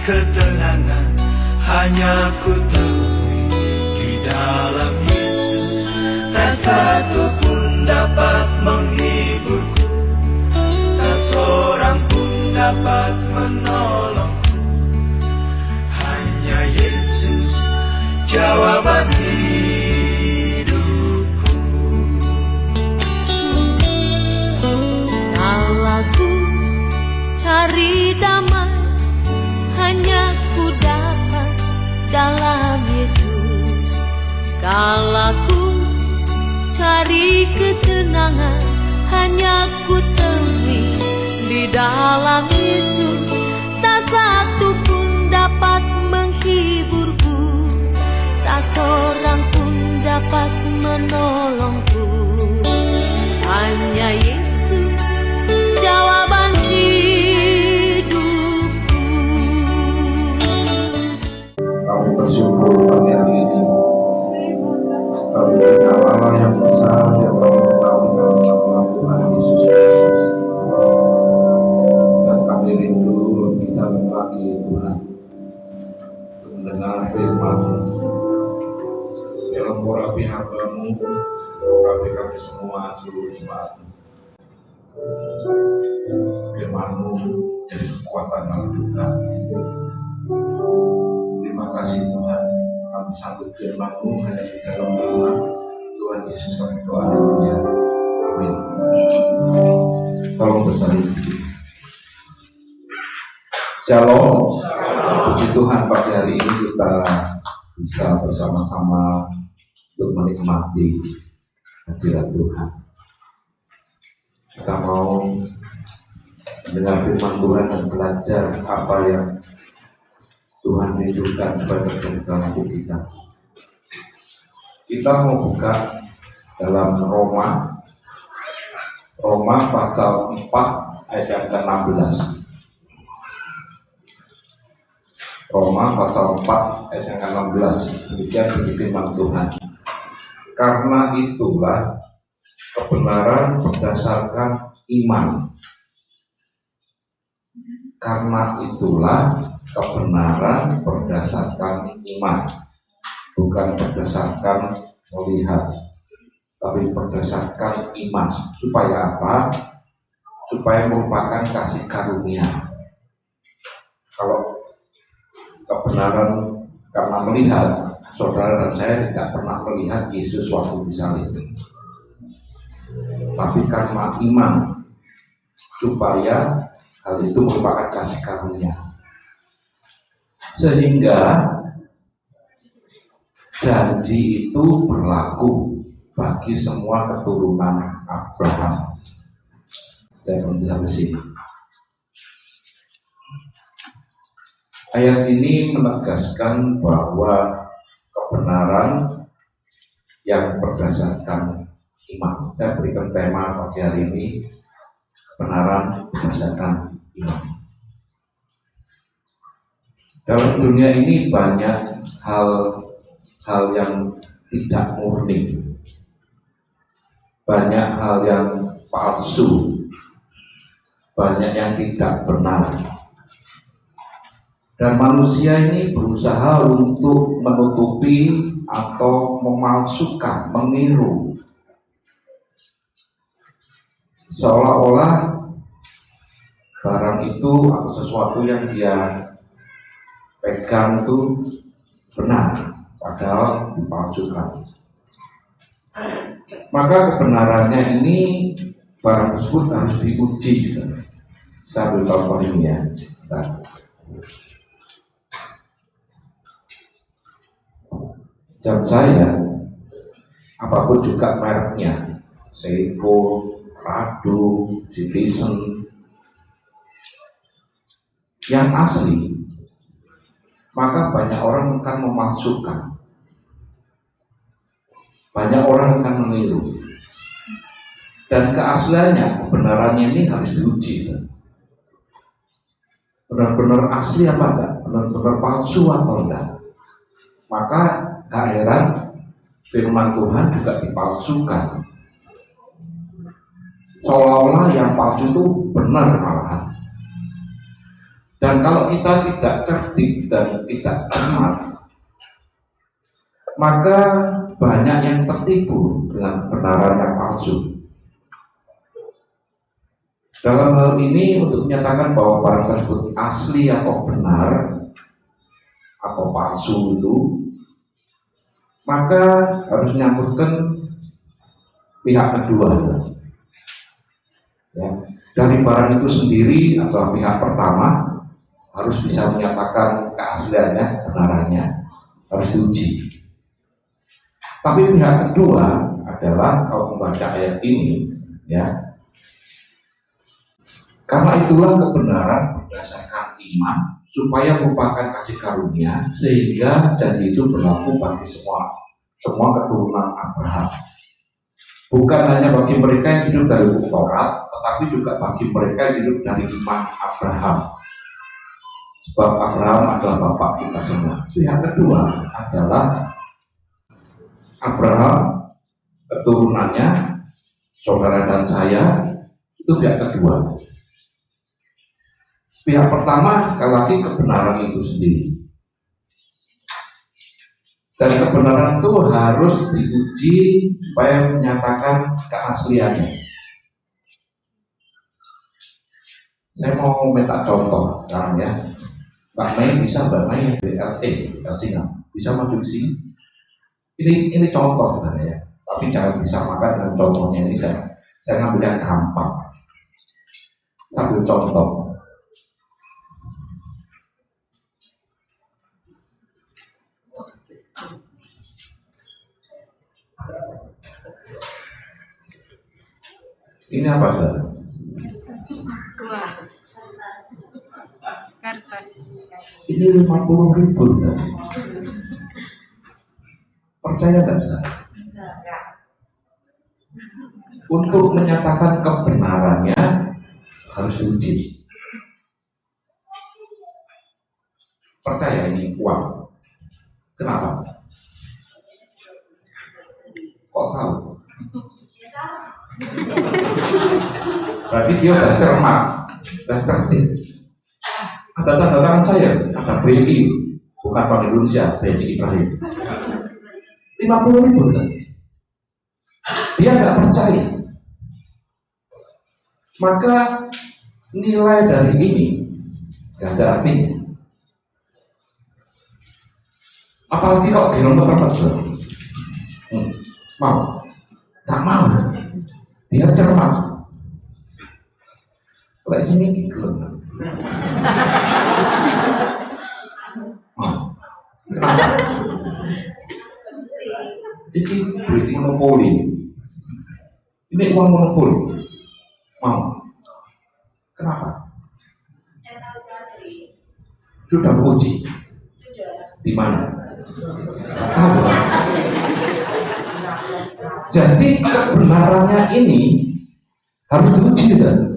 ketenangan hanya ku temui di dalam Yesus. Tak satu pun dapat menghiburku, tak seorang pun dapat menolongku. Hanya Yesus jawaban hidupku. Kalau ku cari damai, hanya ku dapat dalam Yesus. Kalau ku cari ketenangan, hanya ku temui di dalam Yesus. Tak satu pun dapat menghiburku, tak seorang pun dapat menolongku. Hanya Yesus jawaban hidupku. Kami bersyukur pagi hari ini. Kami berikan Allah yang besar yang kami ketahui dalam nama Tuhan Yesus Kristus. Dan kami rindu lebih dalam lagi Tuhan untuk mendengar firman-Mu. Dalam urapi hamba-Mu, urapi kami semua seluruh jemaat. Firman-Mu jadi kekuatan dalam hidup kami. Terima kasih Tuhan, kami sambut firman-Mu hanya di dalam nama Tuhan Yesus kami doa dan mulia. Amin. Tolong bersama. Shalom. Puji Tuhan, pagi hari ini kita bisa bersama-sama untuk menikmati hadirat Tuhan. Kita mau mendengar firman Tuhan dan belajar apa yang Tuhan rindukan supaya terjadi dalam hidup kita. Kita mau buka dalam Roma pasal 4 ayat yang ke-16. Roma pasal 4 ayat yang ke-16. Demikian bunyi firman Tuhan. Karena itulah kebenaran berdasarkan iman. Karena itulah kebenaran berdasarkan iman, bukan berdasarkan melihat, tapi berdasarkan iman. Supaya apa? Supaya merupakan kasih karunia. Kalau kebenaran karena melihat, saudara dan saya tidak pernah melihat Yesus waktu disalib. Tapi karena iman, supaya hal itu merupakan kasih karunia. Sehingga janji itu berlaku bagi semua keturunan Abraham. Saya berhenti sampai sini. Ayat ini menegaskan bahwa kebenaran yang berdasarkan iman. Saya berikan tema pagi hari ini, kebenaran berdasarkan iman. Dalam dunia ini banyak hal yang tidak murni, banyak hal yang palsu, banyak yang tidak benar. Dan manusia ini berusaha untuk menutupi atau memalsukan, meniru, seolah-olah barang itu atau sesuatu yang dia pegang itu benar, padahal dipalsukan. Maka kebenarannya ini barang tersebut harus diuji. Saya ambil contoh ini ya. Jam saya, apapun juga mereknya, Seiko, Rado, Citizen, yang asli, maka banyak orang akan memalsukan, banyak orang akan meniru, dan keasliannya, kebenarannya ini harus diuji. Benar-benar asli apa enggak? Benar-benar palsu atau enggak? Maka gak heran firman Tuhan juga dipalsukan, seolah-olah yang palsu itu benar malahan. Dan kalau kita tidak cerdik dan tidak cermat, maka banyak yang tertipu dengan kebenaran yang palsu. Dalam hal ini untuk menyatakan bahwa barang tersebut asli atau benar atau palsu itu, maka harus menyangkutkan pihak kedua. Ya. Dari barang itu sendiri adalah pihak pertama harus bisa menyatakan keasliannya, kebenarannya, harus diuji. Tapi pihak kedua adalah kalau membaca ayat ini, ya. Karena itulah kebenaran berdasarkan iman supaya merupakan kasih karunia sehingga janji itu berlaku bagi semua keturunan Abraham. Bukan hanya bagi mereka yang hidup dari hukum Taurat, tetapi juga bagi mereka yang hidup dari iman Abraham. Sebab Abraham adalah bapak kita semua. Pihak kedua adalah Abraham, keturunannya, saudara dan saya, itu pihak kedua. Pihak pertama sekali lagi kebenaran itu sendiri. Dan kebenaran itu harus diuji supaya menyatakan keasliannya. Saya mau minta contoh sekarang ya. Mbak Mei bisa, Mbak Mei BLT, bisa maju ke sini. Ini contoh sebenarnya, tapi jangan disamakan dengan contohnya ini. Saya ngambil yang gampang sambil contoh. Ini apa saudara? Kertas. Ini 50.000 kan? Percaya nggak saudara? Untuk menyatakan kebenarannya harus diuji. Percaya ini uang. Kenapa? Kok tahu? Berarti dia sudah cermat, sudah cerdik. Ada tanda tangan saya, ada BI, bukan Bank Indonesia, BI Ibrahim. 50.000 kan? Dia nggak percaya. Maka nilai dari ini nggak ada artinya. Apalagi kalau di nomor tertentu, mau, nggak mau. Dia cermat. Kayak sini gitu. Kenapa? Ini duit monopoli. Ini uang monopoli. Mau? Kenapa? Sudah uji. Di mana? Tahu. Jadi kebenarannya ini harus diuji kan?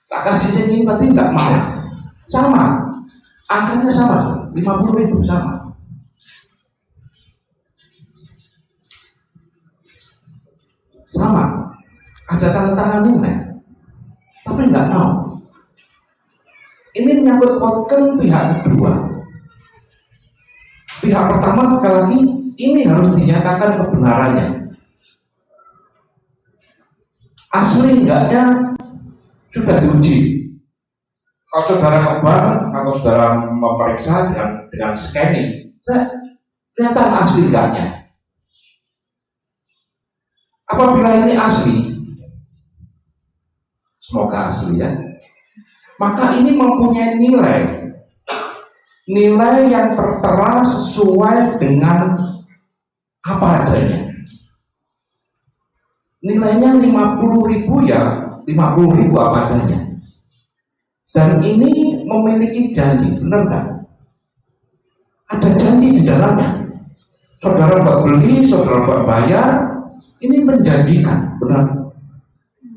Tak kasih sini berarti nggak mau. Sama, angkanya sama, 50.000 sama. Sama, ada tanda tangannya, tapi nggak mau. Ini menyangkut pautkan pihak kedua. Pihak pertama sekali lagi ini harus dinyatakan kebenarannya. Asli enggaknya sudah diuji. Kalau saudara ke bank atau saudara memeriksa dengan scanning, kelihatan asli enggaknya. Apabila ini asli, semoga asli ya, maka ini mempunyai nilai yang tertera sesuai dengan apa adanya. Nilainya 50.000 ya 50.000 apa adanya. Dan ini memiliki janji, benar nggak? Ada janji di dalamnya. Saudara buat beli, saudara buat bayar, ini menjanjikan, benar.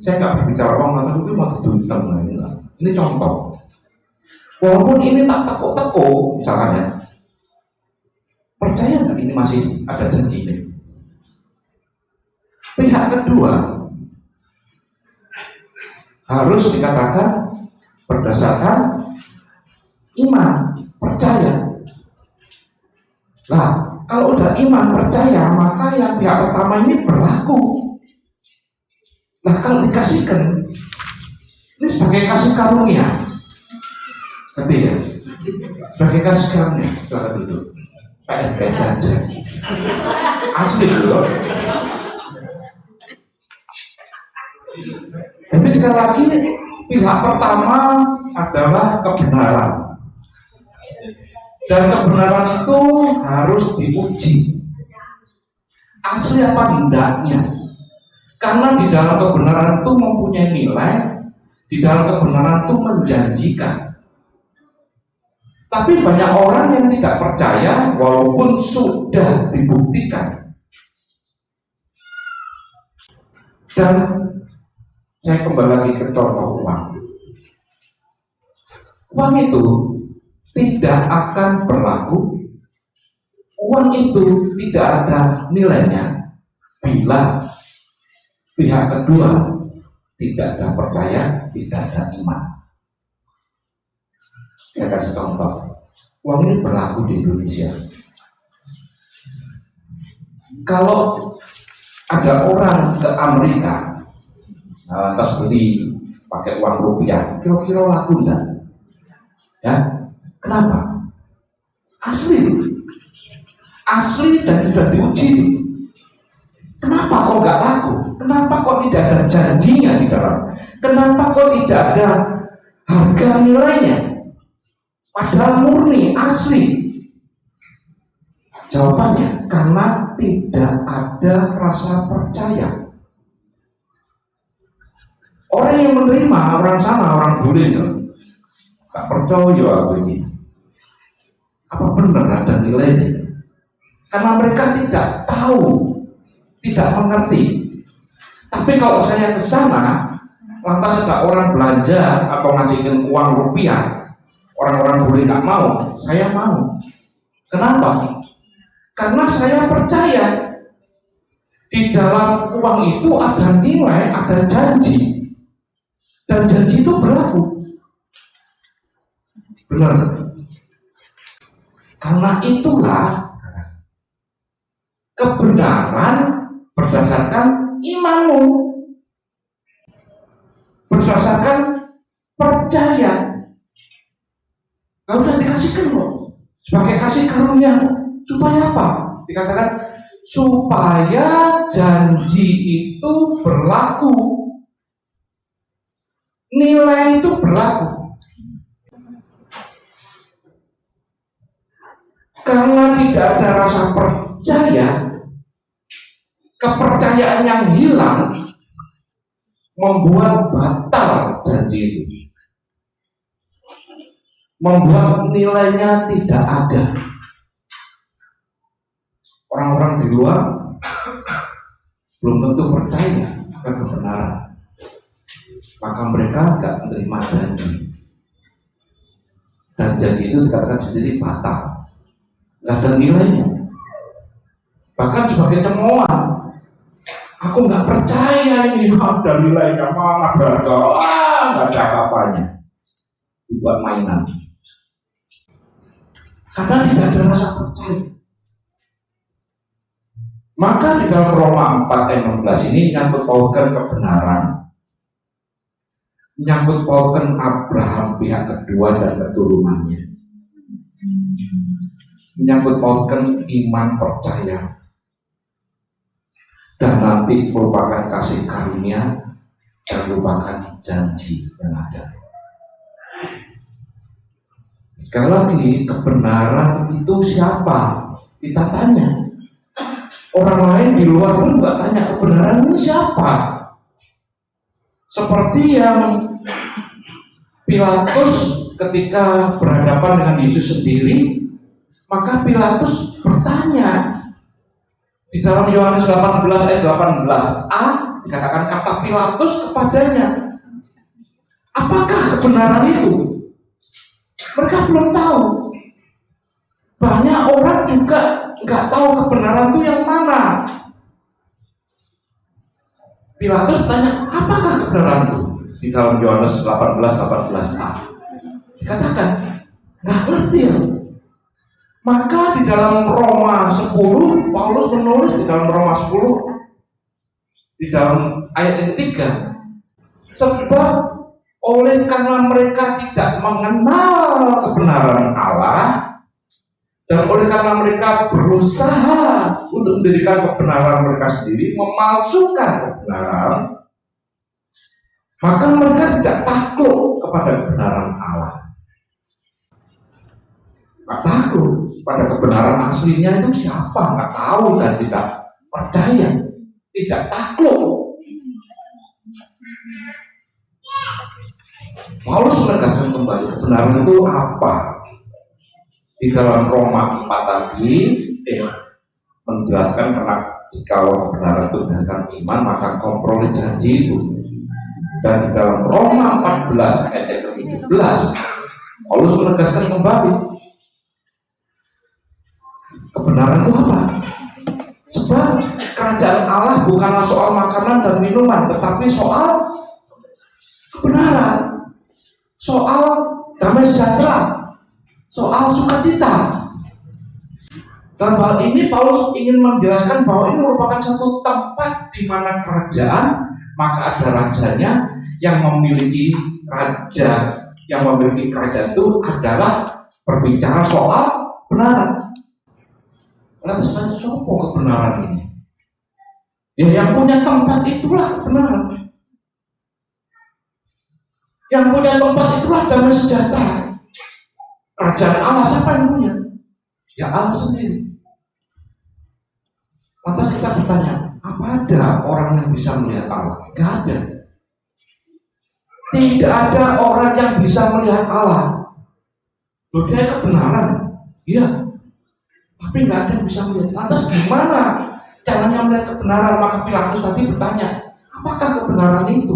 Saya nggak berbicara uang atau itu mau ditunjukkan, ini contoh. Walaupun ini tak teko-teko, misalnya, percaya nggak ini masih ada janji ini? Pihak kedua harus dikatakan berdasarkan iman, percaya. Nah, kalau udah iman, percaya, maka yang pihak pertama ini berlaku. Nah, kalau dikasihkan, ini sebagai kasih karunia. Ngerti ya? Sebagai kasih karunia, silahkan duduk. PNK jajan. Asli loh. Jadi sekali lagi, pihak pertama adalah kebenaran. Dan kebenaran itu harus diuji. Asli apa hendaknya? Karena di dalam kebenaran itu mempunyai nilai, di dalam kebenaran itu menjanjikan. Tapi banyak orang yang tidak percaya walaupun sudah dibuktikan. Dan saya kembali lagi ke contoh uang. Uang itu tidak akan berlaku, uang itu tidak ada nilainya bila pihak kedua tidak ada percaya, tidak ada iman. Saya kasih contoh, uang ini berlaku di Indonesia. Kalau ada orang ke Amerika, terus beli pakai uang rupiah, kira-kira laku enggak? Ya, kenapa? Asli dan sudah diuji. Kenapa kok nggak laku? Kenapa kok tidak ada janjinya di dalam? Kenapa kok tidak ada harga nilainya? Padahal murni, asli. Jawabannya, karena tidak ada rasa percaya. Orang yang menerima, orang sana, orang bule, gak percaya aku ini. Apa benar ada nilainya? Karena mereka tidak tahu, tidak mengerti. Tapi kalau saya ke sana, lantas ada orang belanja atau ngasihkan uang rupiah, orang-orang bule gak mau, saya mau. Kenapa? Karena saya percaya di dalam uang itu ada nilai, ada janji, dan janji itu berlaku. Benar. Karena itulah kebenaran berdasarkan imanmu, berdasarkan percaya. Gak udah dikasihkan loh sebagai kasih karunia. Supaya apa? Dikatakan supaya janji itu berlaku, nilai itu berlaku. Karena tidak ada rasa percaya, kepercayaan yang hilang membuat batal janji itu, membuat nilainya tidak ada. Orang-orang di luar belum tentu percaya akan kebenaran, maka mereka tidak menerima janji, dan janji itu dikatakan sendiri batal, tidak ada nilainya. Bahkan sebagai cemoohan, aku nggak percaya ini ada nilainya, mana berharga, nggak ada apa-apanya, dibuat mainan. Karena tidak ada rasa percaya. Maka di dalam Roma 4 ayat 16 ini menyangkut pautkan kebenaran, menyangkut pautkan Abraham pihak kedua dan keturunannya, menyangkut pautkan iman percaya, dan nanti merupakan kasih karunia dan merupakan janji yang ada. Sekali lagi, kebenaran itu siapa? Kita tanya. Orang lain di luar pun juga tanya, kebenaran ini siapa? Seperti yang Pilatus ketika berhadapan dengan Yesus sendiri, maka Pilatus bertanya di dalam Yohanes 18 ayat 18a, dikatakan kata Pilatus kepadanya, apakah kebenaran itu? Mereka belum tahu. Banyak orang juga nggak tahu kebenaran itu yang mana. Pilatus tanya, apakah kebenaran itu? di dalam Yohanes 18:18a. Dikatakan, nggak ngerti ya. Maka di dalam Roma 10, Paulus menulis di dalam Roma 10, di dalam ayat yang 3, sebab oleh karena mereka tidak mengenal kebenaran Allah, dan oleh karena mereka berusaha untuk mendirikan kebenaran mereka sendiri, memalsukan kebenaran, maka mereka tidak takluk kepada kebenaran Allah. Nggak takluk pada kebenaran aslinya itu siapa, nggak tahu dan tidak percaya, tidak takluk. Paulus menegaskan kembali kebenaran itu apa. Di dalam Roma 4 tadi menjelaskan karena kalau kebenaran itu berdasarkan iman maka kompromi janji itu. Dan di dalam Roma 14 ayat 17 Paulus menegaskan kembali kebenaran itu apa? Sebab kerajaan Allah bukanlah soal makanan dan minuman, tetapi soal kebenaran, soal damai sejahtera, soal sukacita. Dalam hal ini Paulus ingin menjelaskan bahwa ini merupakan satu tempat di mana kerajaan, maka ada rajanya yang memiliki raja, yang memiliki kerajaan itu adalah berbicara soal kebenaran. Lantas tanya, sopo kebenaran ini? Ya yang punya tempat itulah kebenaran. Yang punya tempat itulah damai sejahtera. Kerajaan Allah siapa yang punya? Ya Allah sendiri. Lantas kita bertanya, apa ada orang yang bisa melihat Allah? Tidak ada. Tidak ada orang yang bisa melihat Allah. Loh, dia kebenaran. Iya. Tapi nggak ada yang bisa melihat. Lantas gimana caranya melihat kebenaran? Maka Pilatus tadi bertanya, apakah kebenaran itu?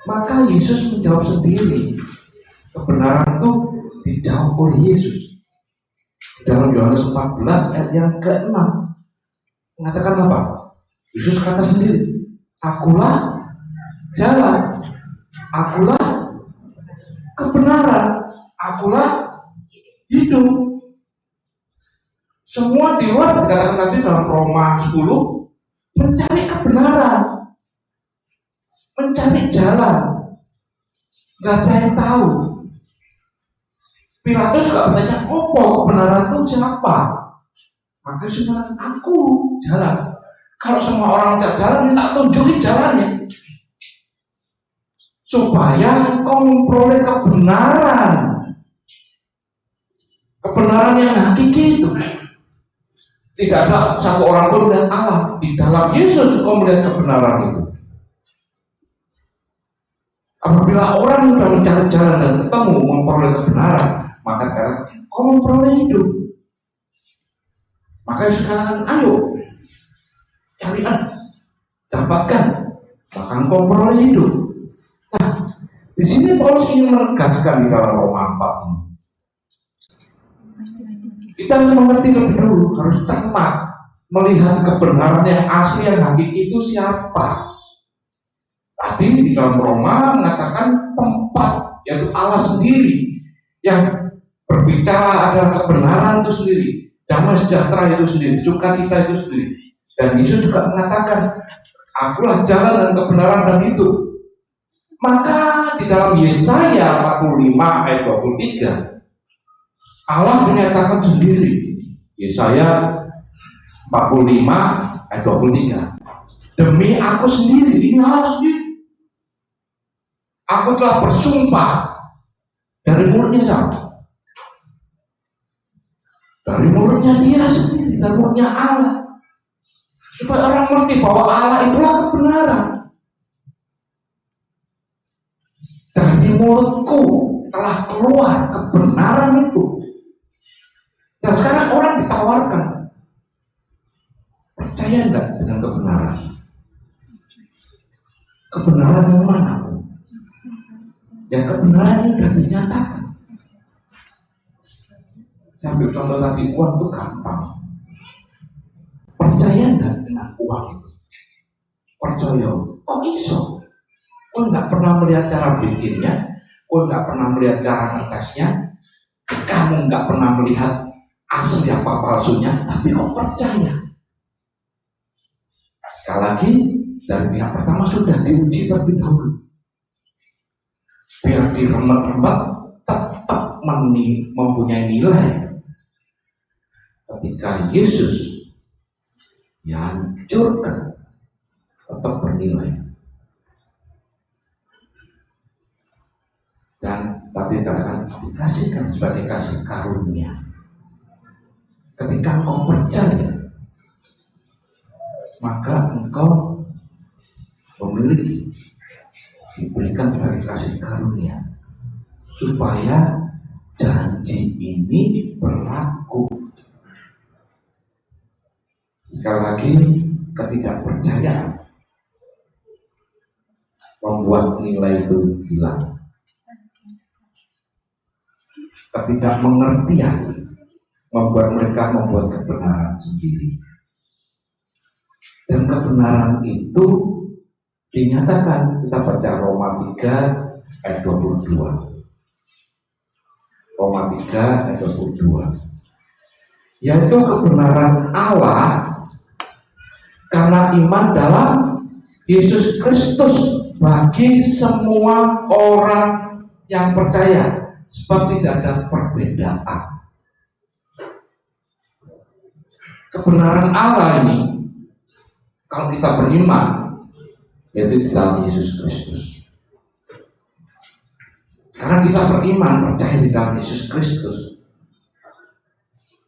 Maka Yesus menjawab sendiri. Kebenaran itu dijawab oleh Yesus. Dalam Yohanes 14 ayat yang ke-6 mengatakan apa? Yesus kata sendiri, akulah jalan, akulah kebenaran, akulah hidup. Semua di luar dikatakan tadi dalam Roma 10 mencari kebenaran, mencari jalan, nggak ada yang tahu. Pilatus gak bertanya, apa kebenaran itu siapa? Maka Yesus mengatakan, aku jalan. Kalau semua orang tidak jalan, tak tunjukin jalannya, supaya kau memperoleh kebenaran. Kebenaran yang hakiki itu. Tidak ada satu orang pun melihat Allah. Di dalam Yesus kau melihat kebenaran itu. Apabila orang sudah mencari jalan dan ketemu memperoleh kebenaran, maka sekarang kau memperoleh hidup. Maka Yesus katakan, ayo carian, dapatkan, maka engkau memperoleh hidup. Nah, di sini Paulus ingin menegaskan di dalam Roma 4 ini. Kita harus mengerti lebih dulu, harus cermat melihat kebenaran yang asli, yang hakiki itu siapa. Tadi di dalam Roma mengatakan tempat, yaitu Allah sendiri yang berbicara adalah kebenaran itu sendiri, damai sejahtera itu sendiri, sukacita itu sendiri. Dan Yesus juga mengatakan, akulah jalan dan kebenaran dan hidup. Maka di dalam Yesaya 45 ayat 23 Allah menyatakan sendiri, Yesaya 45 ayat 23, demi aku sendiri, ini Allah sendiri, aku telah bersumpah dari mulutnya siapa? Dari mulutnya dia sendiri, dari mulutnya Allah, supaya orang mengerti bahwa Allah itulah kebenaran. Dari mulutku telah keluar kebenaran itu. Dan sekarang orang ditawarkan, percaya enggak dengan kebenaran? Kebenaran yang mana? Ya kebenaran ini sudah dinyatakan. Saya ambil contoh tadi, uang itu gampang. Percaya enggak dengan uang itu? percaya. Oh iso. Kau nggak pernah melihat cara bikinnya, kau nggak pernah melihat cara ngetesnya, kamu nggak pernah melihat asli apa palsunya, tapi kau percaya. Sekali lagi, dari pihak pertama sudah diuji terlebih dahulu. Biar diremet-remet, tetap mempunyai nilai. Ketika Yesus dihancurkan, tetap bernilai. Dan tadi dikatakan dikasihkan sebagai kasih karunia. Ketika engkau percaya, maka engkau memiliki, diberikan sebagai kasih karunia, supaya janji ini berlaku. Sekali lagi, ketidakpercayaan membuat nilai itu hilang. Ketidakmengertian membuat mereka membuat kebenaran sendiri. Dan kebenaran itu dinyatakan, kita baca Roma 3 ayat 22. Roma 3 ayat 22. Yaitu kebenaran Allah karena iman dalam Yesus Kristus bagi semua orang yang percaya. Sebab tidak ada perbedaan. Kebenaran Allah ini, kalau kita beriman, yaitu di dalam Yesus Kristus. Karena kita beriman, percaya di dalam Yesus Kristus,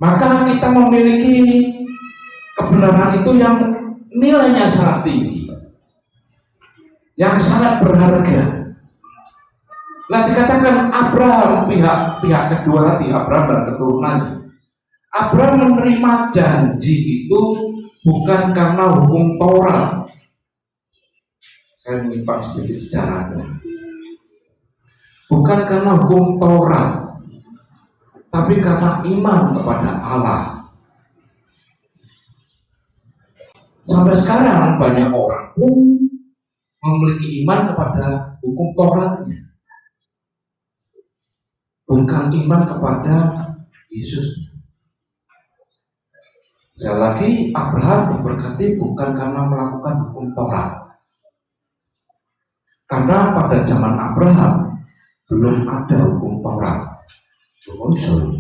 maka kita memiliki kebenaran itu yang nilainya sangat tinggi, yang sangat berharga. Nah, dikatakan Abraham, pihak kedua tadi, Abraham dan keturunannya. Abraham menerima janji itu bukan karena hukum Taurat. Saya menyimpang sedikit sejarahnya. Bukan karena hukum Taurat, tapi karena iman kepada Allah. Sampai sekarang banyak orang pun memiliki iman kepada hukum Tauratnya, bukan iman kepada Yesus. Sekali lagi, Abraham diberkati bukan karena melakukan hukum Taurat. Karena pada zaman Abraham belum ada hukum Taurat. Oh, sorry.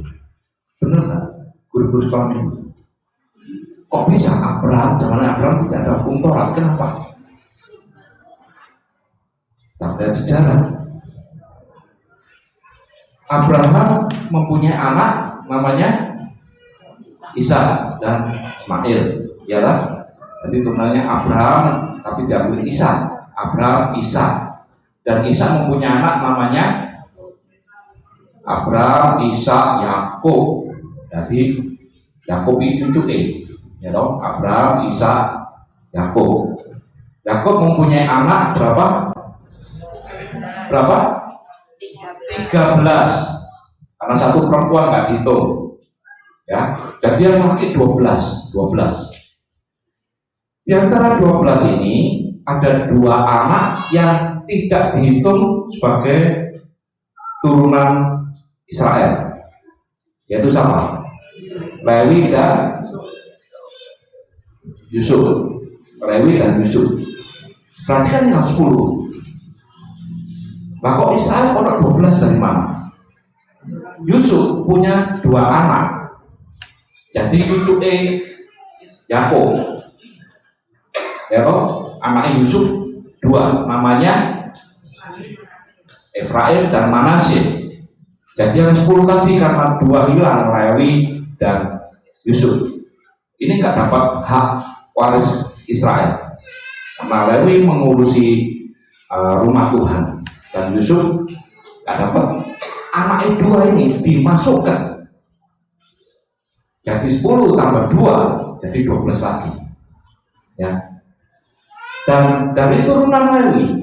Benar kan? Guru-guru sekolah minggu. Kok bisa zaman Abraham tidak ada hukum Taurat? Kenapa? Kita lihat sejarah. Abraham mempunyai anak namanya Ishak dan Ismail, iyalah. Jadi turunannya Abraham, tapi diambil Ishak. Abraham, Ishak, dan Ishak mempunyai anak namanya Abraham, Ishak, Yakub. Jadi Yakub itu cucu ya dong. Abraham, Ishak, Yakub. Yakub mempunyai anak berapa? 13. Karena satu perempuan nggak dihitung, ya. Jadi yang laki 12. Di antara 12 ini ada 2 anak yang tidak dihitung sebagai turunan Israel, yaitu siapa? Lewi dan Yusuf. Lewi dan Yusuf. Berarti kan yang 10. Nah, kok Israel orang 12 dari mana? Yusuf punya 2 anak. Jadi cucu Yakub. Ya toh, anaknya Yusuf 2, namanya Efraim dan Manasye. Jadi yang 10 tadi karena 2 hilang, Lewi dan Yusuf. Ini nggak dapat hak waris Israel. Karena Lewi mengurusi rumah Tuhan. Dan Yusuf gak dapat. Anak 2 ini dimasukkan. Jadi 10 tambah 2 jadi 12 lagi. Ya. Dan dari turunan Lewi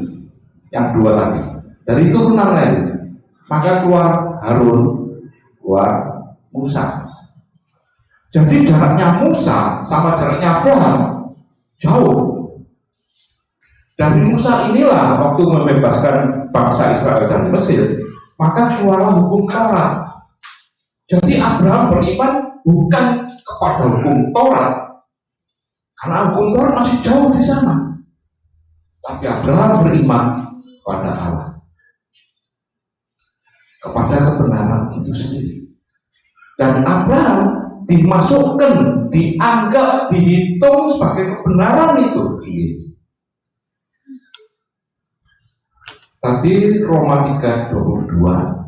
yang 2 tadi, dari turunan Lewi, maka keluar Harun, keluar Musa. Jadi jaraknya Musa sama jaraknya Abraham jauh. Dari Musa inilah waktu membebaskan bangsa Israel dari Mesir, maka keluarlah hukum Taurat. Jadi Abraham beriman bukan kepada hukum Taurat, karena hukum Taurat masih jauh di sana. Tapi Abraham beriman kepada Allah, kepada kebenaran itu sendiri. Dan Abraham dimasukkan, dianggap, dihitung sebagai kebenaran itu sendiri. Tadi Roma 3:22,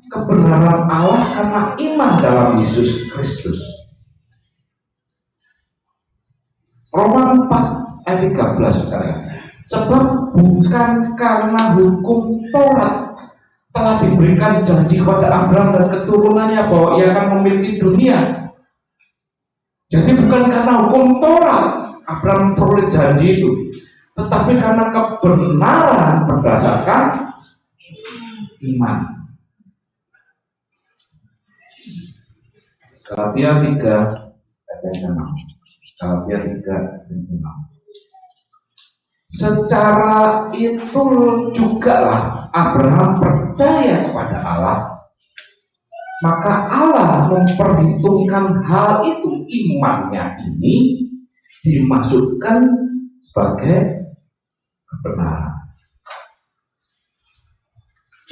kebenaran Allah karena iman dalam Yesus Kristus. Roma 4 ayat 13 sekarang. Sebab bukan karena hukum Taurat telah diberikan janji kepada Abraham dan keturunannya bahwa ia akan memiliki dunia. Jadi bukan karena hukum Taurat Abraham memperoleh janji itu, tetapi karena kebenaran berdasarkan iman. Galatia 3 ayat 6. Galatia 3 ayat 6. Secara itu juga lah Abraham percaya kepada Allah, maka Allah memperhitungkan hal itu, imannya ini dimasukkan sebagai kebenaran.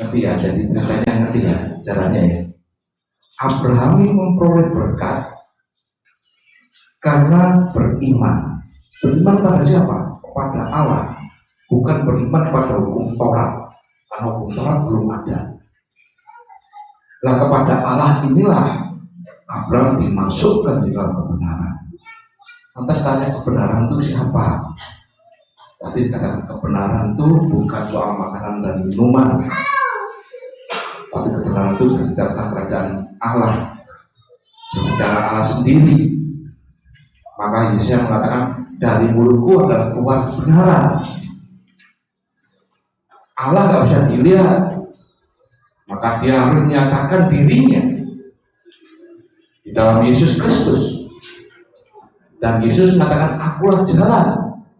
Tapi ya, jadi ceritanya nanti ya, caranya ya. Abraham ini memperoleh berkat karena beriman. Beriman pada siapa? Kepada Allah. Bukan beriman pada hukum Taurat, karena hukum Taurat belum ada. Nah, kepada Allah inilah Abraham dimasukkan di dalam kebenaran. Lantas tanya, kebenaran itu siapa? Tadi katakan kebenaran itu bukan soal makanan dan minuman, tapi kebenaran itu berbicara tentang kerajaan Allah, berbicara Allah sendiri. Maka Yesus mengatakan, dari mulutku adalah keluar kebenaran. Allah gak bisa dilihat, maka dia harus menyatakan dirinya di dalam Yesus Kristus. Dan Yesus mengatakan, akulah jalan,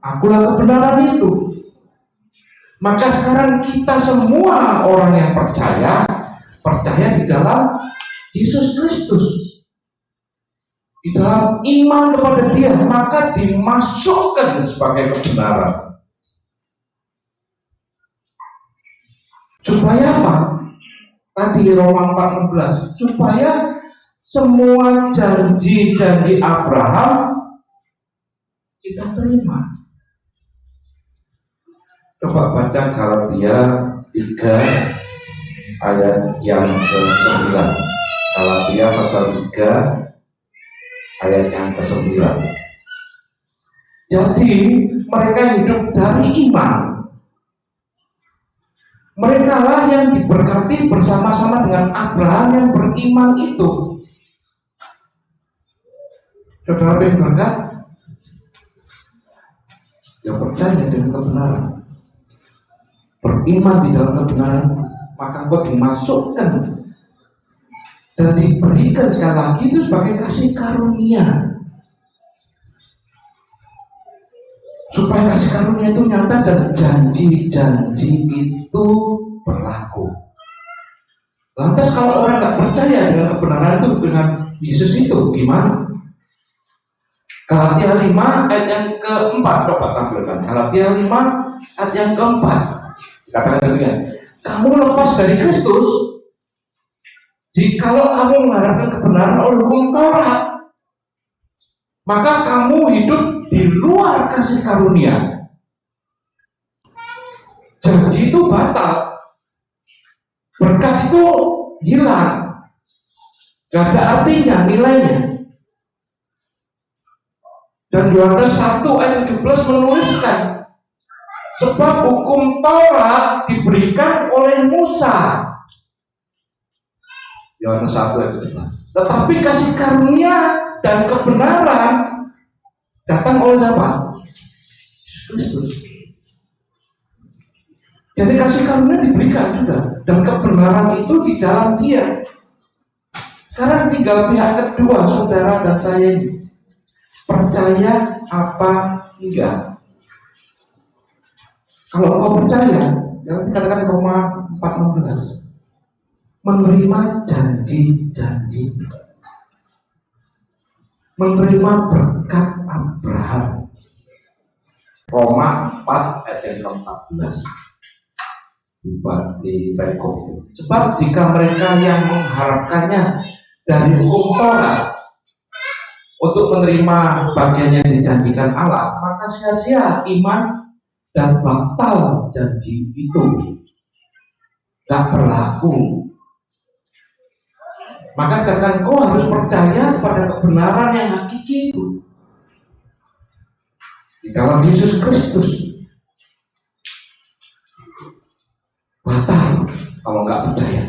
akulah kebenaran itu. Maka sekarang kita semua orang yang percaya di dalam Yesus Kristus, di dalam iman kepada Dia, maka dimasukkan sebagai kebenaran. Supaya apa? Tadi Roma 4:16, supaya semua janji-janji Abraham kita terima. Coba baca Galatia 3 ayat yang ke-9. Galatia pasal 3 ayat yang ke-9. Jadi mereka hidup dari iman. Mereka lah yang diberkati bersama-sama dengan Abraham yang beriman itu. Saudara yang berkat, yang percaya dengan kebenaran, beriman di dalam kebenaran, maka engkau dimasukkan dan diberikan sekali lagi itu sebagai kasih karunia, supaya kasih karunia itu nyata dan janji-janji itu berlaku. Lantas kalau orang nggak percaya dengan kebenaran itu, dengan Yesus itu, gimana? Galatia 5 ayat yang ke-4, coba tampilkan. Galatia 5 ayat yang ke-4. Katakan demikian, kamu lepas dari Kristus jikalau kamu mengharapkan kebenaran oleh hukum Taurat, maka kamu hidup di luar kasih karunia. Janji itu batal, berkat itu hilang, gak ada artinya, nilainya. Dan Yohanes 1 ayat 17 menuliskan, sebab hukum Taurat diberikan oleh Musa. Yohanes 1 ayat 17. Tetapi kasih karunia dan kebenaran datang oleh siapa? Kristus. Jadi kasih karunia diberikan juga, dan kebenaran itu di dalam Dia. Sekarang tinggal pihak kedua, saudara dan saya ini, percaya apa enggak? Kalau engkau percaya, yang dikatakan Roma 4:16, menerima janji-janji, menerima berkat Abraham. Roma 4 ayat yang ke-14 di Rekop. Sebab jika mereka yang mengharapkannya dari hukum Taurat untuk menerima bagian yang dijanjikan Allah, maka sia-sia iman dan batal janji itu, tak berlaku. Maka katakan kau harus percaya kepada kebenaran yang hakiki itu di dalam Yesus Kristus. Batal kalau nggak percaya,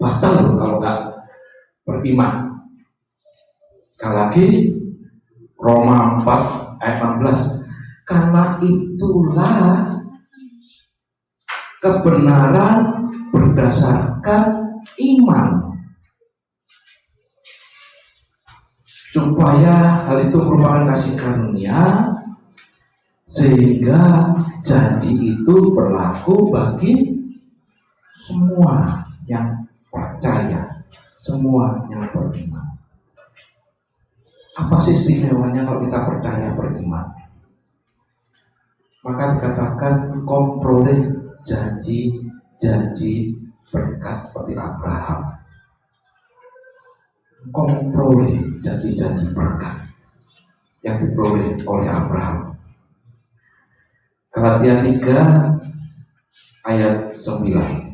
batal kalau nggak beriman. Sekali lagi Roma 4 ayat 16, karena itulah kebenaran berdasarkan iman, supaya hal itu merupakan kasih karunia, sehingga janji itu berlaku bagi semua yang percaya, semua yang beriman. Apa sih istimewanya kalau kita percaya beriman? Maka dikatakan kompromi janji-janji berkat seperti Abraham. Kompromi janji-janji berkat yang diperoleh oleh Abraham. Galatia 3 ayat 9.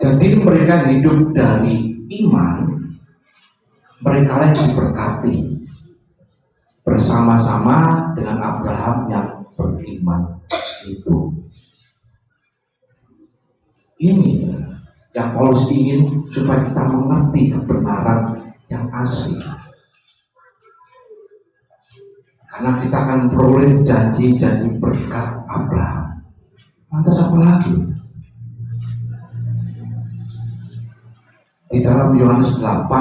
Jadi mereka hidup dari iman, mereka yang diberkati bersama-sama dengan Abraham yang beriman itu. Ini yang Paulus ingin supaya kita mengerti kebenaran yang asli. Karena kita akan peroleh janji-janji berkat Abraham. Lantas apa lagi? Di dalam Yohanes 8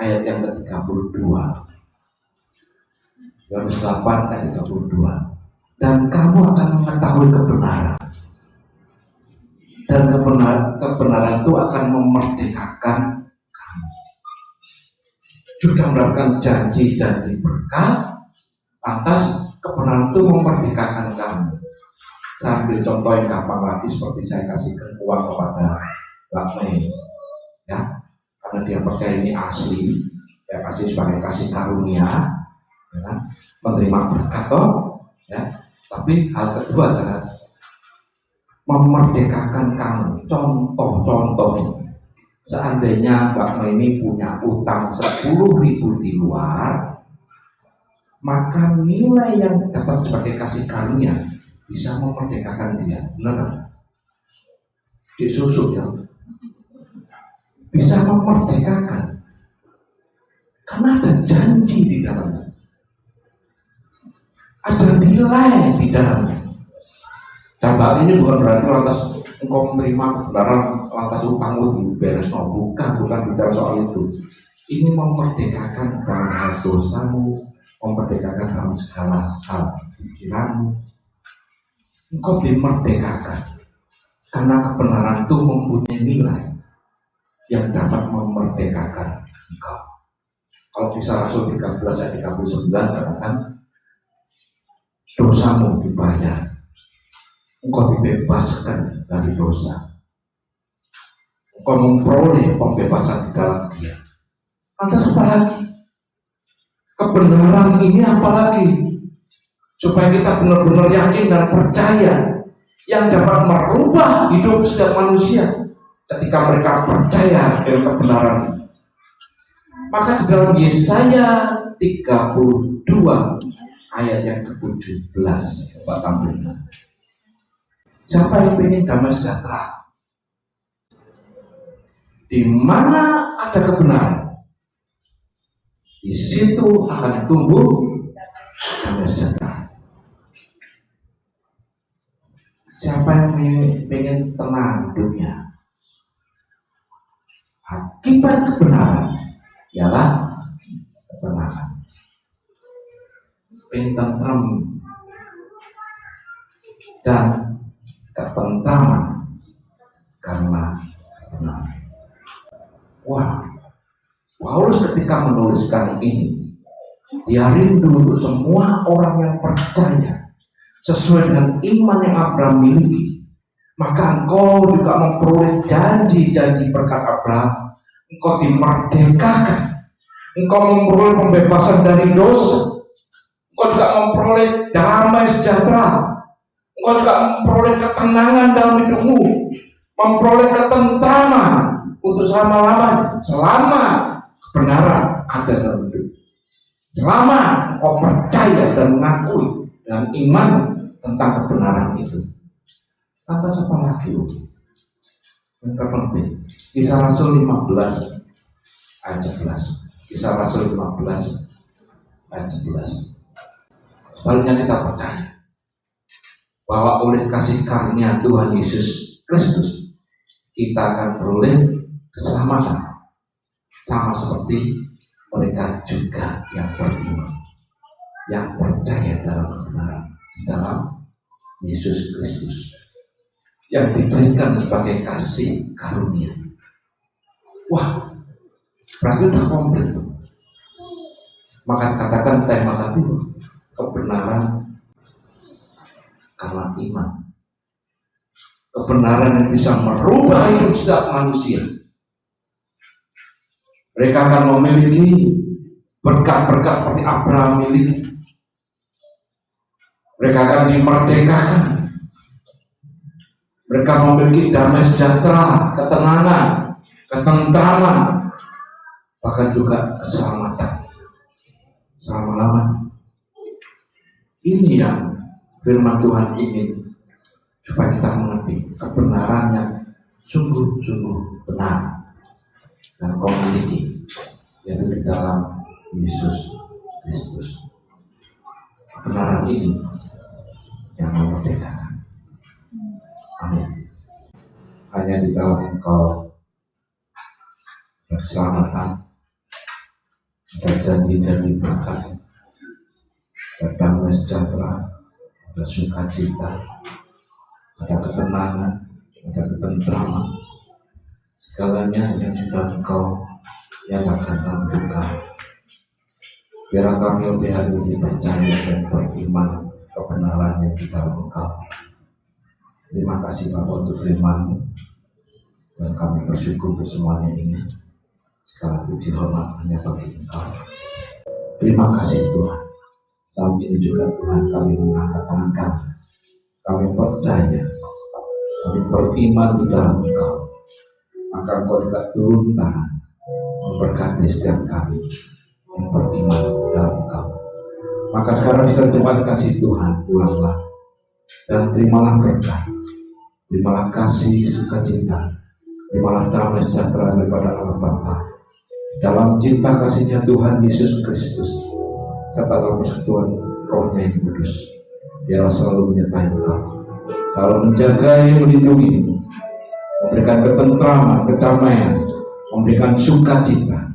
ayat yang ke-32. Yohanes 8 ayat 32. Dan kamu akan mengetahui kebenaran. Dan kebenaran itu akan memerdekakan kamu. Sudah mendapatkan janji-janji berkat, lantas kebenaran itu memerdekakan kamu. Saya ambil contoh yang gampang lagi, seperti saya kasihkan uang kepada Mbak Mei, ya, karena dia percaya ini asli, ya kasih sebagai kasih karunia, ya kan? Menerima berkat toh, ya. Tapi hal kedua adalah memerdekakan kamu. Contohnya, seandainya Mbak Mei ini punya utang 10.000 di luar, maka nilai yang dapat sebagai kasih karunia bisa memerdekakan dia. Benar? Disusuk ya. Bisa memerdekakan karena ada janji di dalamnya, ada nilai di dalamnya. Dan hal ini bukan berarti lantas engkau menerima kebenaran lantas utangmu diberes, bukan bicara soal itu. Ini memerdekakan dalam hal dosamu, memerdekakan dalam segala hal pikiranmu. Engkau dimerdekakan karena kebenaran itu mempunyai nilai yang dapat memerdekakan engkau. Kalau Kisah Rasul 13 ayat 39 katakan, dosamu dibayar, engkau dibebaskan dari dosa, engkau memperoleh pembebasan di dalam Dia. Lantas apa lagi? Kebenaran ini apa lagi? Supaya kita benar-benar yakin dan percaya, yang dapat merubah hidup setiap manusia ketika mereka percaya dengan kebenaran ini. Maka di dalam Yesaya 32 ayat yang ke-17, Pak tampilkan. Siapa yang ingin damai sejahtera? Di mana ada kebenaran, di situ akan tumbuh damai sejahtera. Siapa yang ingin tenang hidupnya? Akibat kebenaran ialah ketenangan. Pengen tentrem, dan ketentraman karena kebenaran. Wah, Paulus ketika menuliskan ini, dia rindu untuk semua orang yang percaya sesuai dengan iman yang Abraham miliki. Maka engkau juga memperoleh janji-janji berkat Abraham. Engkau dimerdekakan, engkau memperoleh pembebasan dari dosa, engkau juga memperoleh damai sejahtera, engkau juga memperoleh ketenangan dalam hidupmu, memperoleh ketentraman untuk selama-lamanya, selama kebenaran ada dalam hidup. Selama engkau percaya dan mengakui dengan iman tentang kebenaran itu. Lantas apa lagi? Yang terpenting, Kisah Rasul 15 ayat 11. Kisah Rasul 15 ayat 11. Sebaliknya kita percaya bahwa oleh kasih karunia Tuhan Yesus Kristus kita akan beroleh keselamatan, sama seperti mereka juga yang beriman, yang percaya dalam kebenaran dalam Yesus Kristus, yang diberikan sebagai kasih karunia. Wah, berarti sudah komplit. Maka katakan tema tadi, kebenaran karena iman. Kebenaran yang bisa merubah hidup setiap manusia. Mereka akan memiliki berkat-berkat seperti Abraham miliki. Mereka akan dimerdekakan. Mereka memiliki damai sejahtera, ketenangan, ketentraman, bahkan juga keselamatan selama-lamanya. Ini yang firman Tuhan ingin supaya kita mengerti kebenaran yang sungguh-sungguh benar dan kau miliki, yaitu di dalam Yesus Kristus. Kebenaran ini yang memerdekakan. Amin. Hanya di dalam Engkau keselamatan, ada janji-janji berkat, ada damai sejahtera, ada sukacita, ada ketenangan, ada ketentraman. Segalanya yang sudah Engkau nyatakan dalam hidup kami. Biar kami lebih hari ini percaya dan beriman kebenaran yang di dalam Engkau. Terima kasih Bapak untuk firman-Mu, dan kami bersyukur untuk semuanya ini. Segala puji hormat hanya bagi Engkau. Terima kasih Tuhan. Saat ini juga Tuhan kami mengangkat tangan kami. Kami percaya, kami beriman di dalam Engkau. Maka Engkau juga turun tangan memberkati setiap kami yang beriman dalam Engkau. Maka sekarang sudah cepat kasih Tuhan, pulanglah dan terimalah berkat, terimalah kasih sukacita, terimalah damai sejahtera daripada Allah Bapa dalam cinta kasihnya Tuhan Yesus Kristus, serta dalam persekutuan Roh-Nya yang kudus. Biarlah selalu menyertai Engkau, selalu menjagai, melindungi, memberikan ketentraman, kedamaian, memberikan sukacita,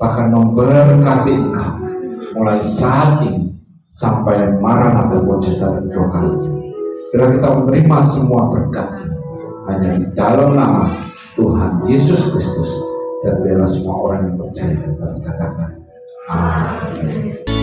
bahkan memberkati Engkau mulai saat ini sampai Maranatha Wujudkan kedua kalinya. Biar kita menerima semua berkat ini hanya di dalam nama Tuhan Yesus Kristus, dan biarlah semua orang yang percaya dan katakan amin.